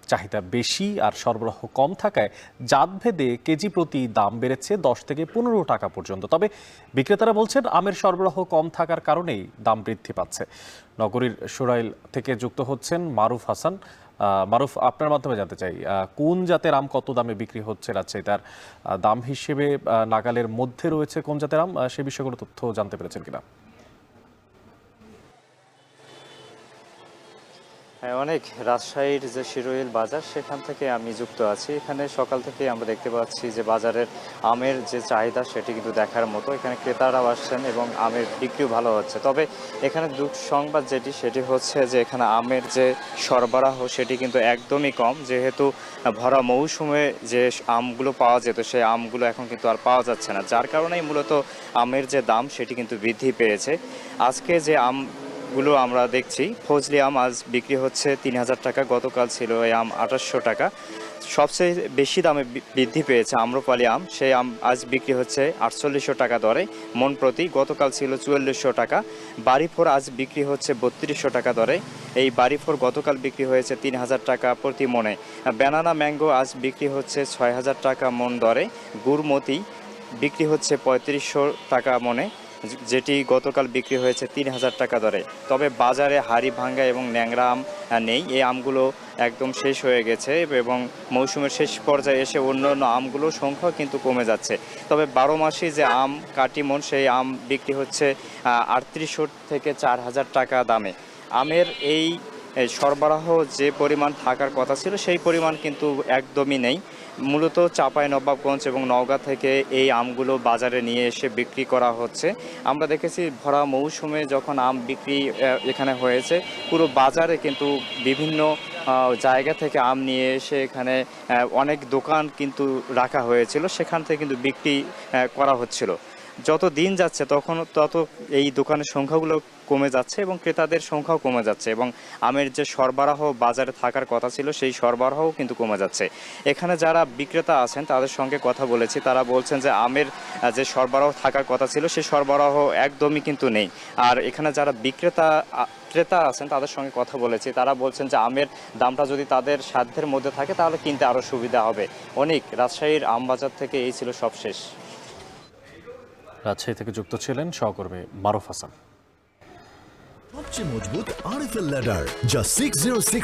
চাহিদা বেশি আর সরবরাহ কম থাকায় জাতভেদে কেজি প্রতি দাম বেড়েছে 10 থেকে 15 টাকা পর্যন্ত। তবে বিক্রেতারা বলছেন আমের সরবরাহ কম থাকার কারণেই দাম বৃদ্ধি পাচ্ছে। নগরীর সুরাইল থেকে যুক্ত হচ্ছেন মারুফ হাসান। মারুফ, আপনার মাধ্যমে জানতে চাই কোন জাতের আম কত দামে বিক্রি হচ্ছে রাজশাহী, তার দাম হিসেবে নাগালের মধ্যে রয়েছে কোন জাতের আম, সে বিষয়ে কোনো তথ্য জানতে পেরেছেন কিনা? হ্যাঁ, অনেক রাজশাহীর যে শিরোইল বাজার সেখান থেকে আমি যুক্ত আছি। এখানে সকাল থেকে আমরা দেখতে পাচ্ছি যে বাজারের আমের যে চাহিদা সেটি কিন্তু দেখার মতো। এখানে ক্রেতারাও আসছেন এবং আমের বিক্রিও ভালো হচ্ছে। তবে এখানে দুঃসংবাদ সেটি হচ্ছে যে এখানে আমের যে সরবরাহ সেটি কিন্তু একদমই কম, যেহেতু ভরা মৌসুমে যে আমগুলো পাওয়া যেত সেই আমগুলো এখন কিন্তু আর পাওয়া যাচ্ছে না, যার কারণেই মূলত আমের যে দাম সেটি কিন্তু বৃদ্ধি পেয়েছে। আজকে যে আমগুলো আমরা দেখছি, ফজলি আম আজ বিক্রি হচ্ছে 3000 টাকা, গতকাল ছিল এই আম 2800 টাকা। সবচেয়ে বেশি দামে বৃদ্ধি পেয়েছে আম্রপালি আম, সেই আম আজ বিক্রি হচ্ছে 4800 টাকা দরে মন প্রতি, গতকাল ছিল 4400 টাকা। বাড়িফোর আজ বিক্রি হচ্ছে 3200 টাকা দরে, এই বাড়িফোর গতকাল বিক্রি হয়েছে 3000 টাকা প্রতি মনে। ব্যানানা ম্যাঙ্গো আজ বিক্রি হচ্ছে 6000 টাকা মন দরে। গুড়মতি বিক্রি হচ্ছে 3500 টাকা মনে, যেটি গতকাল বিক্রি হয়েছে 3000 টাকা দরে। তবে বাজারে হাড়ি ভাঙ্গা এবং ন্যাংরা আম নেই, এই আমগুলো একদম শেষ হয়ে গেছে এবং মৌসুমের শেষ পর্যায়ে এসে অন্যান্য আমগুলোর সংখ্যাও কিন্তু কমে যাচ্ছে। তবে 12 মাসি যে আম কাটিমন, সেই আম বিক্রি হচ্ছে 3800 থেকে 4000 টাকা দামে। আমের এই সরবরাহ যে পরিমাণ থাকার কথা ছিল সেই পরিমাণ কিন্তু একদমই নেই। মূলত চাঁপাইনবাবগঞ্জ এবং নওগাঁ থেকে এই আমগুলো বাজারে নিয়ে এসে বিক্রি করা হচ্ছে। আমরা দেখেছি ভরা মৌসুমে যখন আম বিক্রি এখানে হয়েছে, পুরো বাজারে কিন্তু বিভিন্ন জায়গা থেকে আম নিয়ে এসে এখানে অনেক দোকান কিন্তু রাখা হয়েছিল, সেখান থেকে কিন্তু বিক্রি করা হচ্ছিল। যত দিন যাচ্ছে তত এই দোকানের সংখ্যাগুলো কমে যাচ্ছে এবং ক্রেতাদের সংখ্যাও কমে যাচ্ছে এবং আমের যে সরবরাহ বাজারে থাকার কথা ছিল সেই সরবরাহও কিন্তু কমে যাচ্ছে। এখানে যারা বিক্রেতা আছেন তাদের সঙ্গে কথা বলেছি, তারা বলছেন যে আমের যে সরবরাহ থাকার কথা ছিল সেই সরবরাহ একদমই কিন্তু নেই। আর এখানে যারা ক্রেতা আছেন তাদের সঙ্গে কথা বলেছি, তারা বলছেন যে আমের দামটা যদি তাদের সাধ্যের মধ্যে থাকে তাহলে কিনতে আরও সুবিধা হবে। অনেক রাজশাহীর আম বাজার থেকে এই ছিল সব শেষ। রাজশাহী থেকে যুক্ত ছিলেন সহকর্মী মারুফ হাসান। সবচেয়ে মজবুত আরএফএল ল্যাডার, যা 606